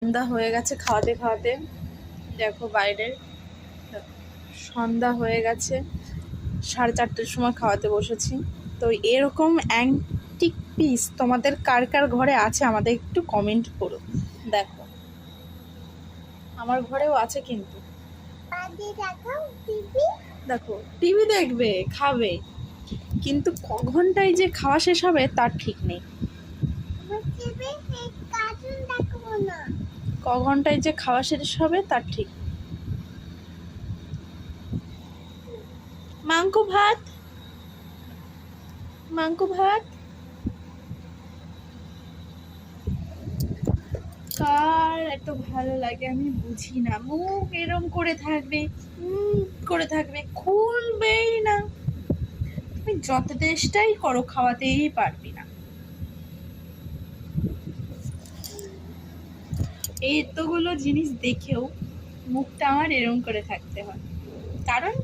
সন্ধ্যা হয়ে গেছে খাওয়াতে খাওয়াতে। দেখো বাইরের সন্ধ্যা হয়ে গেছে, 4:30টার সময় খাওয়াতে বসেছি। তো এরকম অ্যান্টিক পিস তোমাদের কার কার ঘরে আছে আমাদের একটু কমেন্ট করো। দেখো আমার ঘরেও আছে, কিন্তু দেখো টিভি দেখবে, খাবে, কিন্তু ক ঘন্টায় যে খাওয়া শেষ হবে তার ঠিক নেই। ক ঘন্টায় যে খাওয়া শেষ হবে তার ঠিক। মাংকু ভাত, মাংকু ভাত। কার এত ভালো লাগে আমি বুঝি না, মুখ এরম করে থাকবে, করে থাকবে, খুলবেই না। তুমি যত চেষ্টাই করো খাওয়াতেই পারবি না। এতগুলো জিনিস দেখেও মুখটা আমার এরম করে থাকতে হয়, কারণ